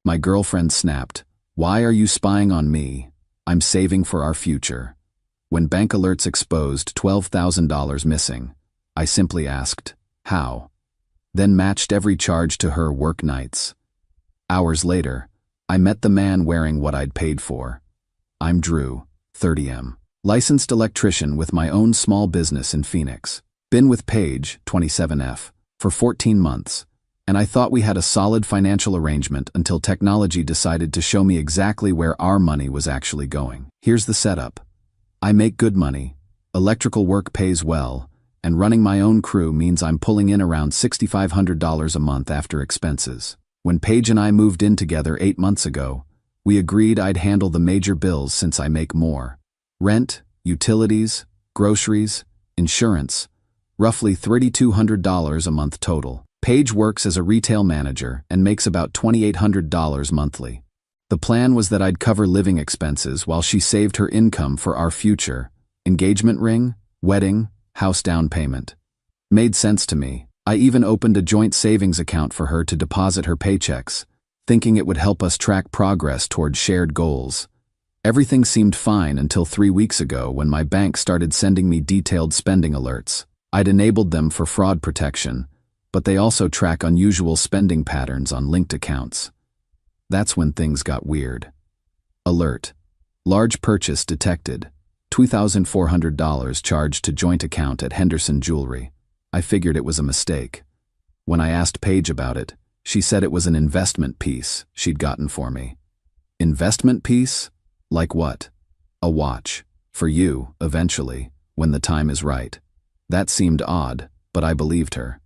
My girlfriend snapped, "Why are you spying on me? I'm saving for our future." When bank alerts exposed $12,000 missing, I simply asked, "How?" Then matched every charge to her work nights. Hours later, I met the man wearing what I'd paid for. I'm Drew, 30M. Licensed electrician with my own small business in Phoenix. Been with Paige, 27F, for 14 months, and I thought we had a solid financial arrangement until technology decided to show me exactly where our money was actually going. Here's the setup. I make good money, electrical work pays well, and running my own crew means I'm pulling in around $6,500 a month after expenses. When Paige and I moved in together 8 months ago, we agreed I'd handle the major bills since I make more. Rent, utilities, groceries, insurance, roughly $3,200 a month total. Paige works as a retail manager and makes about $2,800 monthly. The plan was that I'd cover living expenses while she saved her income for our future: engagement ring, wedding, house down payment. Made sense to me. I even opened a joint savings account for her to deposit her paychecks, thinking it would help us track progress toward shared goals. Everything seemed fine until 3 weeks ago when my bank started sending me detailed spending alerts. I'd enabled them for fraud protection, but they also track unusual spending patterns on linked accounts. That's when things got weird. Alert. Large purchase detected. $2,400 charged to joint account at Henderson Jewelry. I figured it was a mistake. When I asked Paige about it, she said it was an investment piece she'd gotten for me. Investment piece? Like what? A watch. For you, eventually, when the time is right. That seemed odd, but I believed her.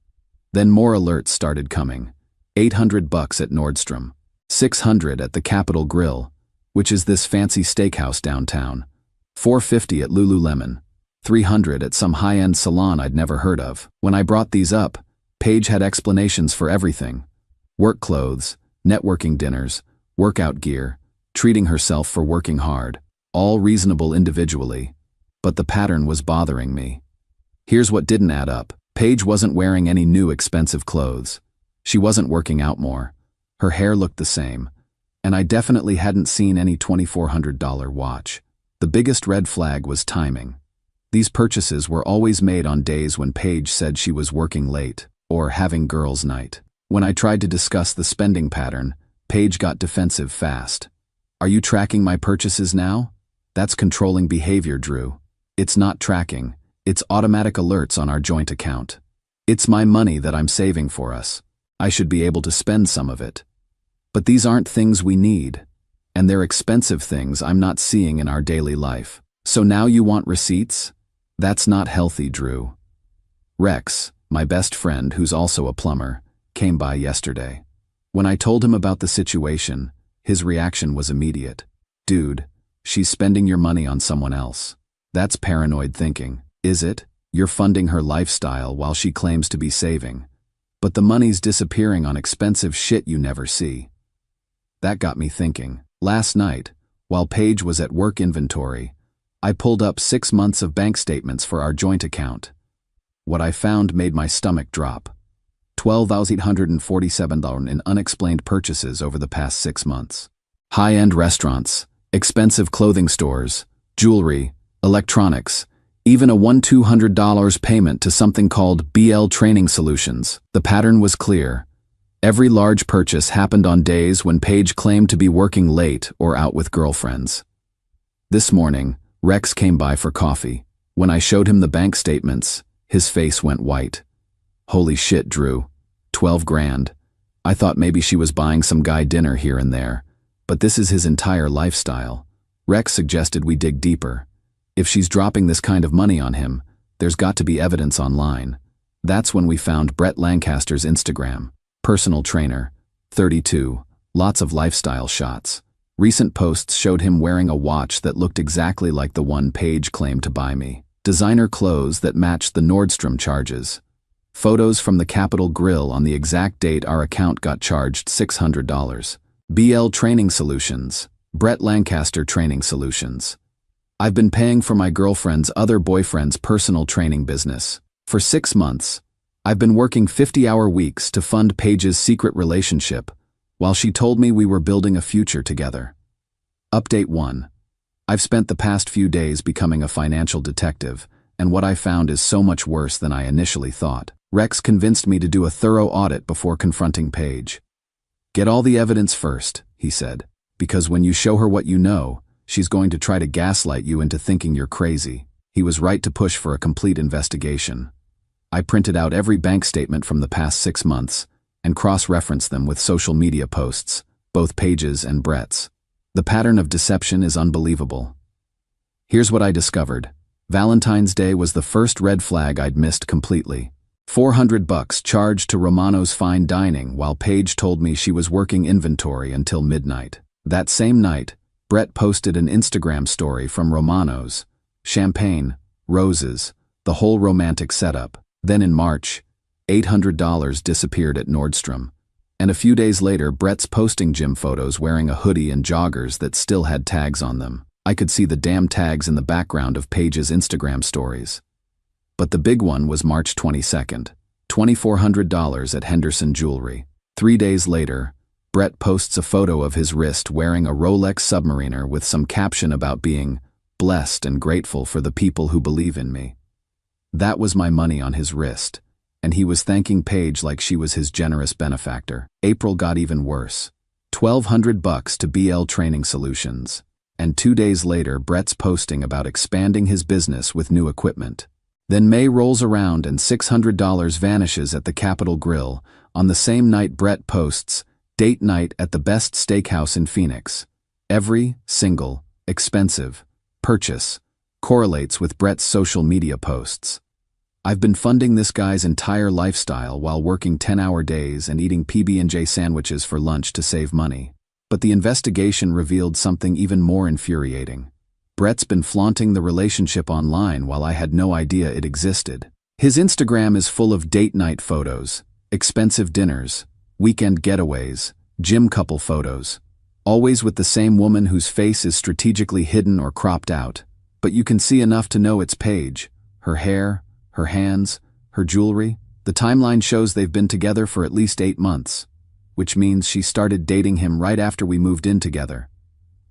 Then more alerts started coming. $800 at Nordstrom. $600 at the Capitol Grill, which is this fancy steakhouse downtown. $450 at Lululemon. $300 at some high-end salon I'd never heard of. When I brought these up, Paige had explanations for everything. Work clothes, networking dinners, workout gear, treating herself for working hard. All reasonable individually, but the pattern was bothering me. Here's what didn't add up. Paige wasn't wearing any new expensive clothes. She wasn't working out more. Her hair looked the same, and I definitely hadn't seen any $2,400 watch. The biggest red flag was timing. These purchases were always made on days when Paige said she was working late or having girls' night. When I tried to discuss the spending pattern, Paige got defensive fast. "Are you tracking my purchases now? That's controlling behavior, Drew. It's not tracking, it's automatic alerts on our joint account. It's my money that I'm saving for us. I should be able to spend some of it. But these aren't things we need, and they're expensive things I'm not seeing in our daily life. So now you want receipts? That's not healthy, Drew." Rex, my best friend who's also a plumber, came by yesterday. When I told him about the situation, his reaction was immediate. "Dude, she's spending your money on someone else. That's paranoid thinking, is it? You're funding her lifestyle while she claims to be saving. But the money's disappearing on expensive shit you never see." That got me thinking. Last night, while Paige was at work inventory, I pulled up 6 months of bank statements for our joint account. What I found made my stomach drop. $12,847 in unexplained purchases over the past 6 months. High-end restaurants, expensive clothing stores, jewelry, electronics, even a $1,200 payment to something called BL Training Solutions. The pattern was clear. Every large purchase happened on days when Paige claimed to be working late or out with girlfriends. This morning, Rex came by for coffee. When I showed him the bank statements, his face went white. "Holy shit, Drew. 12 grand. I thought maybe she was buying some guy dinner here and there, but this is his entire lifestyle." Rex suggested we dig deeper. If she's dropping this kind of money on him, there's got to be evidence online. That's when we found Brett Lancaster's Instagram. Personal trainer, 32, lots of lifestyle shots. Recent posts showed him wearing a watch that looked exactly like the one Paige claimed to buy me. Designer clothes that matched the Nordstrom charges. Photos from the Capitol Grill on the exact date our account got charged $600. BL Training Solutions, Brett Lancaster Training Solutions. I've been paying for my girlfriend's other boyfriend's personal training business. For 6 months, I've been working 50-hour weeks to fund Paige's secret relationship, while she told me we were building a future together. Update 1. I've spent the past few days becoming a financial detective, and what I found is so much worse than I initially thought. Rex convinced me to do a thorough audit before confronting Paige. Get all the evidence first, he said, because when you show her what you know, she's going to try to gaslight you into thinking you're crazy. He was right to push for a complete investigation. I printed out every bank statement from the past 6 months and cross-referenced them with social media posts, both Paige's and Brett's. The pattern of deception is unbelievable. Here's what I discovered. Valentine's Day was the first red flag I'd missed completely. $400 charged to Romano's fine dining while Paige told me she was working inventory until midnight. That same night, Brett posted an Instagram story from Romano's. Champagne, roses, the whole romantic setup. Then in March, $800 disappeared at Nordstrom. And a few days later, Brett's posting gym photos wearing a hoodie and joggers that still had tags on them. I could see the damn tags in the background of Paige's Instagram stories. But the big one was March 22nd, $2,400 at Henderson Jewelry. 3 days later, Brett posts a photo of his wrist wearing a Rolex Submariner with some caption about being blessed and grateful for the people who believe in me. That was my money on his wrist, and he was thanking Paige like she was his generous benefactor. April got even worse. $1,200 to BL Training Solutions. And 2 days later, Brett's posting about expanding his business with new equipment. Then May rolls around and $600 vanishes at the Capitol Grill. On the same night, Brett posts, date night at the best steakhouse in Phoenix. Every single, expensive purchase correlates with Brett's social media posts. I've been funding this guy's entire lifestyle while working 10-hour days and eating PB&J sandwiches for lunch to save money. But the investigation revealed something even more infuriating. Brett's been flaunting the relationship online while I had no idea it existed. His Instagram is full of date night photos, expensive dinners, weekend getaways, gym couple photos, always with the same woman whose face is strategically hidden or cropped out, but you can see enough to know it's Paige. Her hair, her hands, her jewelry. The timeline shows they've been together for at least 8 months, which means she started dating him right after we moved in together.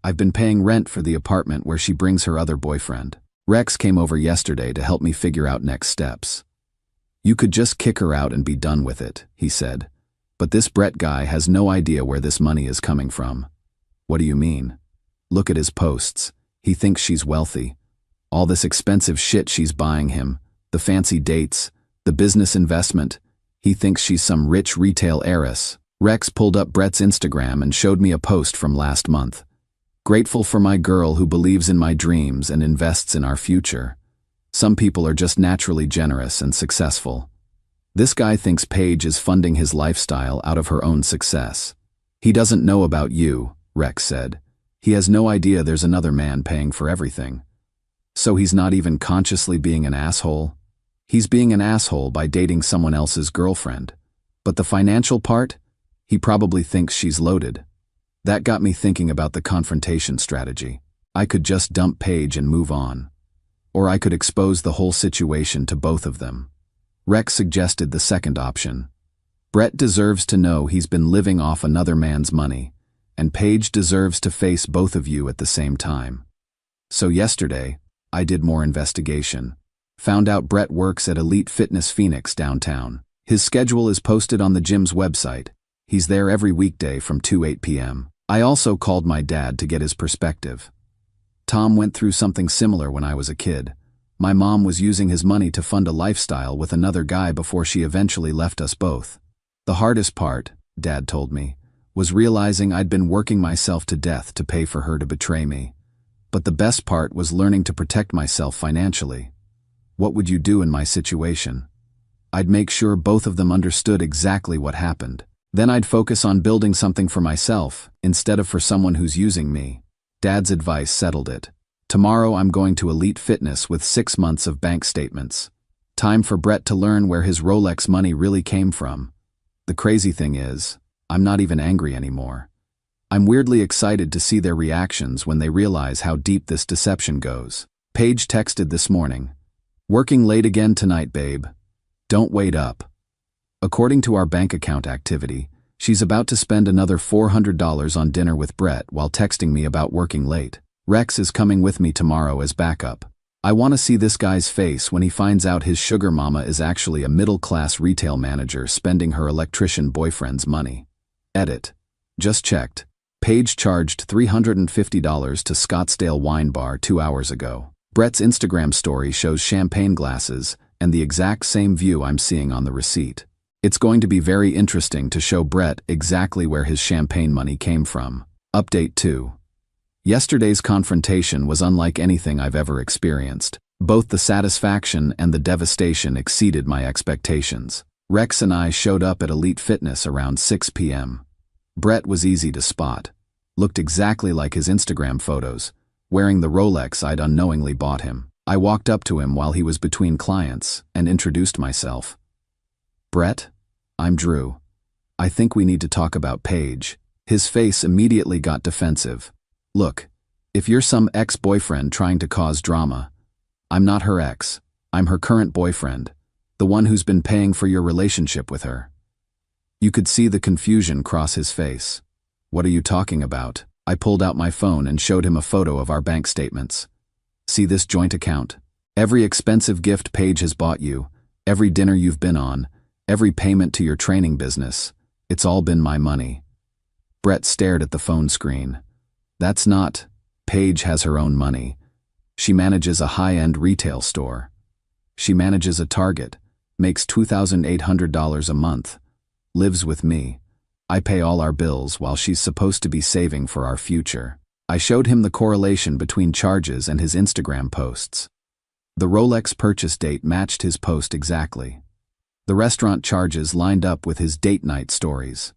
I've been paying rent for the apartment where she brings her other boyfriend. Rex came over yesterday to help me figure out next steps. You could just kick her out and be done with it, he said. But this Brett guy has no idea where this money is coming from. What do you mean? Look at his posts. He thinks she's wealthy. All this expensive shit she's buying him, the fancy dates, the business investment. He thinks she's some rich retail heiress. Rex pulled up Brett's Instagram and showed me a post from last month. Grateful for my girl who believes in my dreams and invests in our future. Some people are just naturally generous and successful. This guy thinks Paige is funding his lifestyle out of her own success. He doesn't know about you, Rex said. He has no idea there's another man paying for everything. So he's not even consciously being an asshole? He's being an asshole by dating someone else's girlfriend. But the financial part? He probably thinks she's loaded. That got me thinking about the confrontation strategy. I could just dump Paige and move on. Or I could expose the whole situation to both of them. Rex suggested the second option. Brett deserves to know he's been living off another man's money, and Paige deserves to face both of you at the same time. So yesterday, I did more investigation. Found out Brett works at Elite Fitness Phoenix downtown. His schedule is posted on the gym's website. He's there every weekday from 8 p.m. I also called my dad to get his perspective. Tom went through something similar when I was a kid. My mom was using his money to fund a lifestyle with another guy before she eventually left us both. The hardest part, Dad told me, was realizing I'd been working myself to death to pay for her to betray me. But the best part was learning to protect myself financially. What would you do in my situation? I'd make sure both of them understood exactly what happened. Then I'd focus on building something for myself, instead of for someone who's using me. Dad's advice settled it. Tomorrow I'm going to Elite Fitness with 6 months of bank statements. Time for Brett to learn where his Rolex money really came from. The crazy thing is, I'm not even angry anymore. I'm weirdly excited to see their reactions when they realize how deep this deception goes. Paige texted this morning. Working late again tonight, babe. Don't wait up. According to our bank account activity, She's about to spend another $400 on dinner with Brett while texting me about working late. Rex is coming with me tomorrow as backup. I want to see this guy's face when he finds out his sugar mama is actually a middle-class retail manager spending her electrician boyfriend's money. Edit. Just checked. Paige charged $350 to Scottsdale Wine Bar 2 hours ago. Brett's Instagram story shows champagne glasses and the exact same view I'm seeing on the receipt. It's going to be very interesting to show Brett exactly where his champagne money came from. Update 2. Yesterday's confrontation was unlike anything I've ever experienced. Both the satisfaction and the devastation exceeded my expectations. Rex and I showed up at Elite Fitness around 6 p.m. Brett was easy to spot. Looked exactly like his Instagram photos, wearing the Rolex I'd unknowingly bought him. I walked up to him while he was between clients and introduced myself. Brett, I'm Drew. I think we need to talk about Paige. His face immediately got defensive. Look, if you're some ex-boyfriend trying to cause drama, I'm not her ex. I'm her current boyfriend, the one who's been paying for your relationship with her. You could see the confusion cross his face. What are you talking about? I pulled out my phone and showed him a photo of our bank statements. See this joint account? Every expensive gift Paige has bought you, every dinner you've been on, every payment to your training business, it's all been my money. Brett stared at the phone screen. That's not. Paige has her own money. She manages a high-end retail store. She manages a Target, makes $2,800 a month, lives with me. I pay all our bills while she's supposed to be saving for our future. I showed him the correlation between charges and his Instagram posts. The Rolex purchase date matched his post exactly. The restaurant charges lined up with his date night stories.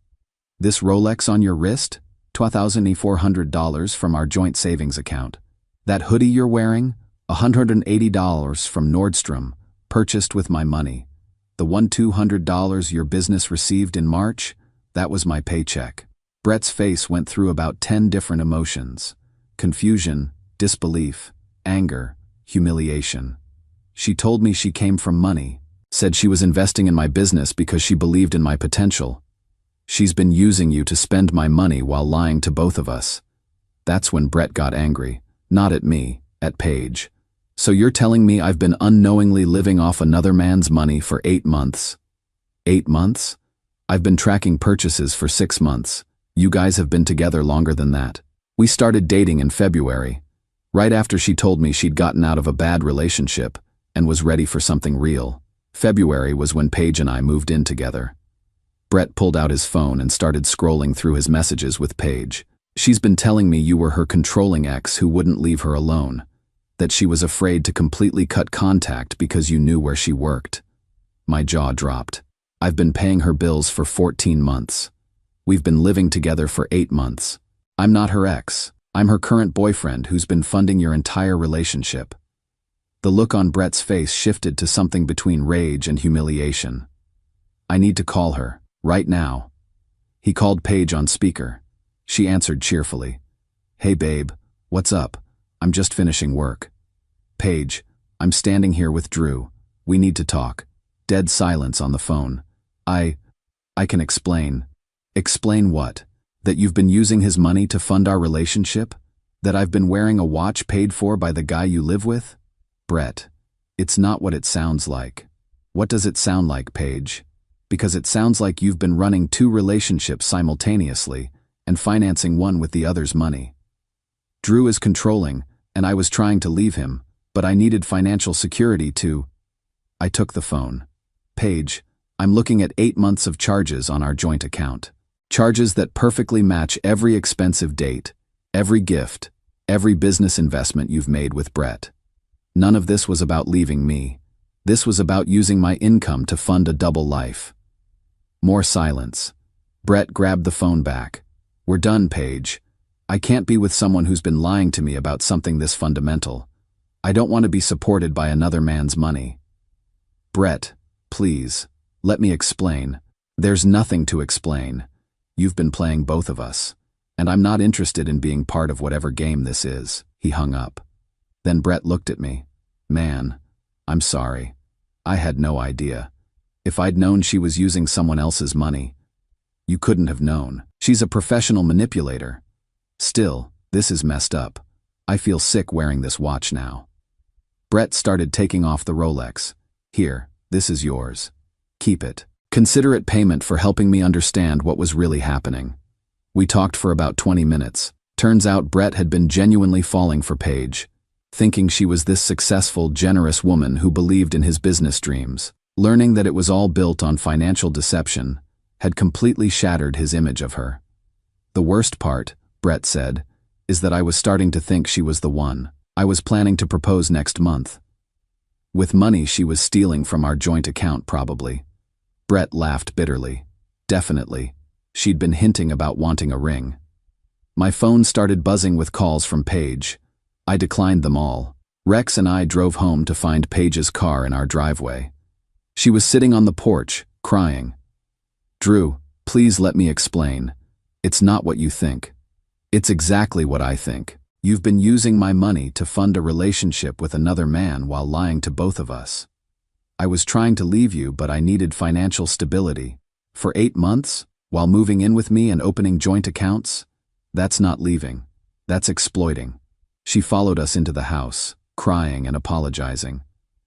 This Rolex on your wrist? $2,400 from our joint savings account. That hoodie you're wearing? $180 from Nordstrom, purchased with my money. The $200 your business received in March? That was my paycheck. Brett's face went through about 10 different emotions. Confusion, disbelief, anger, humiliation. She told me she came from money, said she was investing in my business because she believed in my potential. She's been using you to spend my money while lying to both of us. That's when Brett got angry. Not at me, at Paige. So you're telling me I've been unknowingly living off another man's money for 8 months? 8 months? I've been tracking purchases for 6 months. You guys have been together longer than that. We started dating in February, right after she told me she'd gotten out of a bad relationship and was ready for something real. February was when Paige and I moved in together. Brett pulled out his phone and started scrolling through his messages with Paige. She's been telling me you were her controlling ex who wouldn't leave her alone, that she was afraid to completely cut contact because you knew where she worked. My jaw dropped. I've been paying her bills for 14 months. We've been living together for 8 months. I'm not her ex. I'm her current boyfriend who's been funding your entire relationship. The look on Brett's face shifted to something between rage and humiliation. I need to call her. Right now. He called Paige on speaker. She answered cheerfully. Hey babe, what's up? I'm just finishing work. Paige, I'm standing here with Drew. We need to talk. Dead silence on the phone. I can explain. Explain what? That you've been using his money to fund our relationship? That I've been wearing a watch paid for by the guy you live with? Brett, it's not what it sounds like. What does it sound like, Paige? Because it sounds like you've been running 2 relationships simultaneously and financing one with the other's money. Drew is controlling, and I was trying to leave him, but I needed financial security to... I took the phone. Paige, I'm looking at 8 months of charges on our joint account. Charges that perfectly match every expensive date, every gift, every business investment you've made with Brett. None of this was about leaving me. This was about using my income to fund a double life. More silence. Brett grabbed the phone back. We're done, Paige. I can't be with someone who's been lying to me about something this fundamental. I don't want to be supported by another man's money. Brett, please, let me explain. There's nothing to explain. You've been playing both of us, and I'm not interested in being part of whatever game this is. He hung up. Then Brett looked at me. Man, I'm sorry. I had no idea. If I'd known she was using someone else's money, You couldn't have known. She's a professional manipulator. Still, this is messed up. I feel sick wearing this watch now. Brett started taking off the Rolex. Here, this is yours. Keep it. Consider it payment for helping me understand what was really happening. We talked for about 20 minutes. Turns out Brett had been genuinely falling for Paige, thinking she was this successful, generous woman who believed in his business dreams. Learning that it was all built on financial deception had completely shattered his image of her. The worst part, Brett said, is that I was starting to think she was the one. I was planning to propose next month. With money she was stealing from our joint account, probably. Brett laughed bitterly. Definitely. She'd been hinting about wanting a ring. My phone started buzzing with calls from Paige. I declined them all. Rex and I drove home to find Paige's car in our driveway. She was sitting on the porch, crying. "Drew, please let me explain. It's not what you think. It's exactly what I think. You've been using my money to fund a relationship with another man while lying to both of us. I was trying to leave you, but I needed financial stability. For 8 months, while moving in with me and opening joint accounts? That's not leaving. That's exploiting." She followed us into the house, crying and apologizing.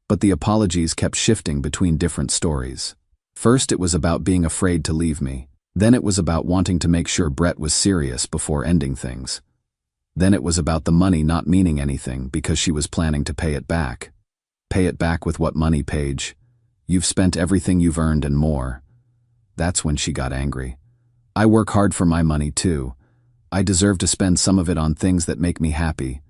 But the apologies kept shifting between different stories. First it was about being afraid to leave me. Then it was about wanting to make sure Brett was serious before ending things. Then it was about the money not meaning anything because she was planning to pay it back. Pay it back with what money, Paige? You've spent everything you've earned and more. That's when she got angry. I work hard for my money too. I deserve to spend some of it on things that make me happy.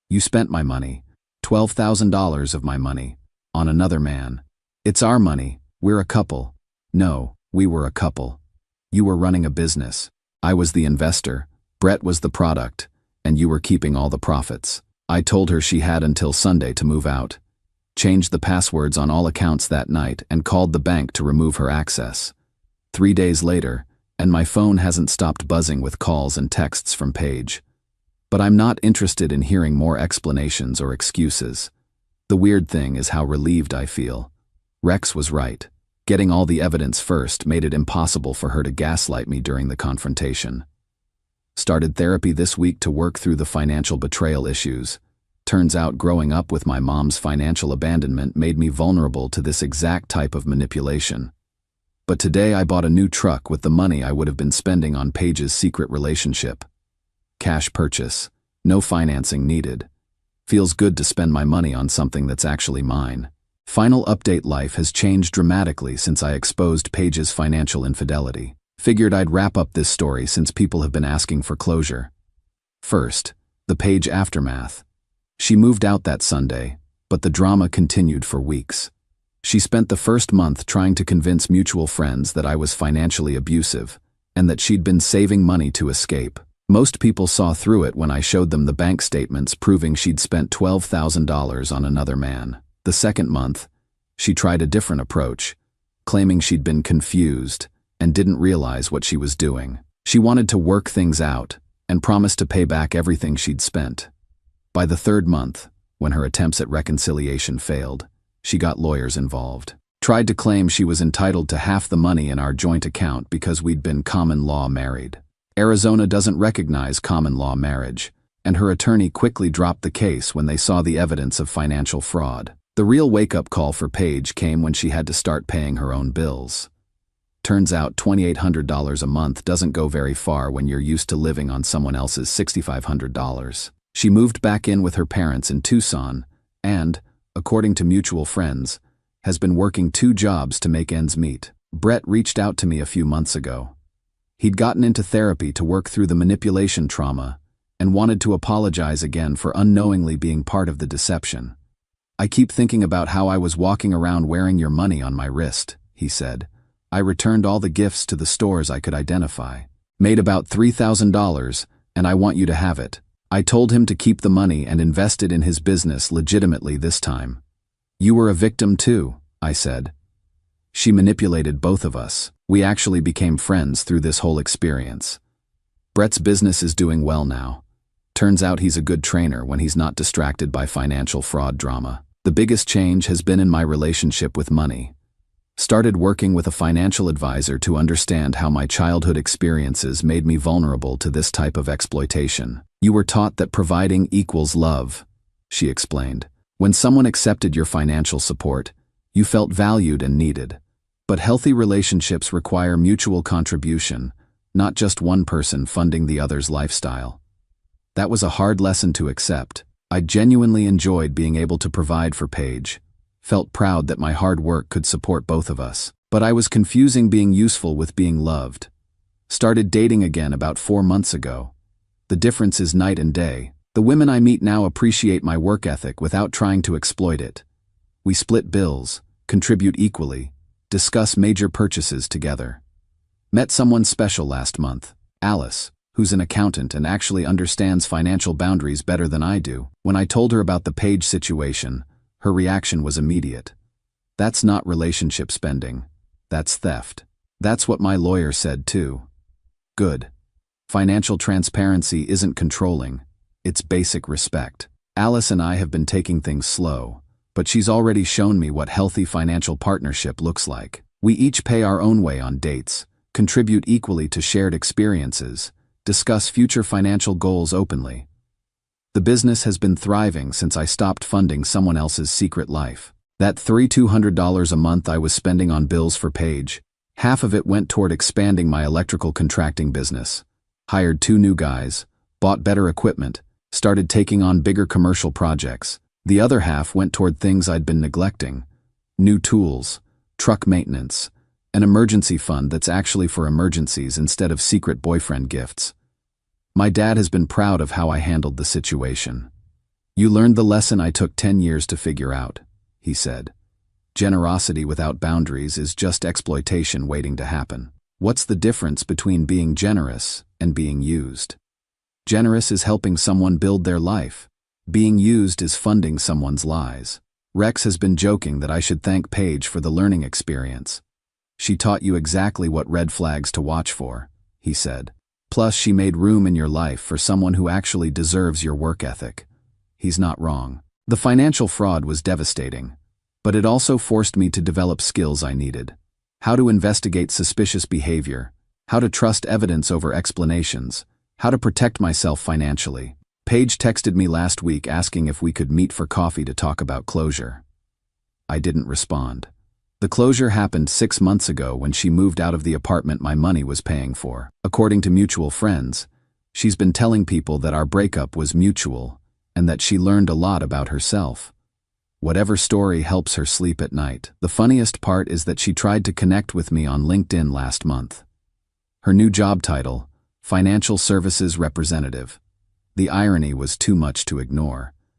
You spent my money, $12,000 of my money, on another man. It's our money. We're a couple. No, we were a couple. You were running a business. I was the investor. Brett was the product. And you were keeping all the profits. I told her she had until Sunday to move out. Changed the passwords on all accounts that night and called the bank to remove her access. 3 days later, and my phone hasn't stopped buzzing with calls and texts from Paige. But I'm not interested in hearing more explanations or excuses. The weird thing is how relieved I feel. Rex was right. Getting all the evidence first made it impossible for her to gaslight me during the confrontation. Started therapy this week to work through the financial betrayal issues. Turns out growing up with my mom's financial abandonment made me vulnerable to this exact type of manipulation. But today I bought a new truck with the money I would have been spending on Paige's secret relationship. Cash purchase. No financing needed. Feels good to spend my money on something that's actually mine. Final update: life has changed dramatically since I exposed Paige's financial infidelity. Figured I'd wrap up this story since people have been asking for closure. First, the Paige aftermath. She moved out that Sunday, but the drama continued for weeks. She spent the first month trying to convince mutual friends that I was financially abusive, and that she'd been saving money to escape. Most people saw through it when I showed them the bank statements proving she'd spent $12,000 on another man. The second month, she tried a different approach, claiming she'd been confused and didn't realize what she was doing. She wanted to work things out and promised to pay back everything she'd spent. By the third month, when her attempts at reconciliation failed, she got lawyers involved. Tried to claim she was entitled to half the money in our joint account because we'd been common law married. Arizona doesn't recognize common law marriage, and her attorney quickly dropped the case when they saw the evidence of financial fraud. The real wake-up call for Paige came when she had to start paying her own bills. Turns out $2,800 a month doesn't go very far when you're used to living on someone else's $6,500. She moved back in with her parents in Tucson and, according to mutual friends, has been working 2 jobs to make ends meet. Brett reached out to me a few months ago. He'd gotten into therapy to work through the manipulation trauma and wanted to apologize again for unknowingly being part of the deception. "I keep thinking about how I was walking around wearing your money on my wrist," he said. "I returned all the gifts to the stores I could identify. Made about $3,000, and I want you to have it." I told him to keep the money and invest it in his business legitimately this time. "You were a victim too," I said. "She manipulated both of us. We actually became friends through this whole experience. Brett's business is doing well now. Turns out he's a good trainer when he's not distracted by financial fraud drama. The biggest change has been in my relationship with money. Started working with a financial advisor to understand how my childhood experiences made me vulnerable to this type of exploitation. You were taught that providing equals love, she explained. When someone accepted your financial support, you felt valued and needed. But healthy relationships require mutual contribution, not just one person funding the other's lifestyle. That was a hard lesson to accept. I genuinely enjoyed being able to provide for Paige, felt proud that my hard work could support both of us. But I was confusing being useful with being loved. Started dating again about 4 months ago. The difference is night and day. The women I meet now appreciate my work ethic without trying to exploit it. We split bills, contribute equally, discuss major purchases together. Met someone special last month, Alice, who's an accountant and actually understands financial boundaries better than I do. When I told her about the Paige situation, her reaction was immediate. That's not relationship spending. That's theft. That's what my lawyer said too. Good. Financial transparency isn't controlling. It's basic respect. Alice and I have been taking things slow, but she's already shown me what healthy financial partnership looks like. We each pay our own way on dates, contribute equally to shared experiences, discuss future financial goals openly. The business has been thriving since I stopped funding someone else's secret life. That $200 a month I was spending on bills for Paige, half of it went toward expanding my electrical contracting business. Hired 2 new guys, bought better equipment, started taking on bigger commercial projects. The other half went toward things I'd been neglecting. New tools, truck maintenance, an emergency fund that's actually for emergencies instead of secret boyfriend gifts. My dad has been proud of how I handled the situation. You learned the lesson I took 10 years to figure out, he said. Generosity without boundaries is just exploitation waiting to happen. What's the difference between being generous and being used? Generous is helping someone build their life. Being used is funding someone's lies. Rex has been joking that I should thank Paige for the learning experience. She taught you exactly what red flags to watch for, he said. Plus, she made room in your life for someone who actually deserves your work ethic. He's not wrong. The financial fraud was devastating, but it also forced me to develop skills I needed. How to investigate suspicious behavior, how to trust evidence over explanations, how to protect myself financially. Paige texted me last week asking if we could meet for coffee to talk about closure. I didn't respond. The closure happened 6 months ago when she moved out of the apartment my money was paying for. According to mutual friends, she's been telling people that our breakup was mutual and that she learned a lot about herself. Whatever story helps her sleep at night. The funniest part is that she tried to connect with me on LinkedIn last month. Her new job title, Financial Services Representative. The irony was too much to ignore.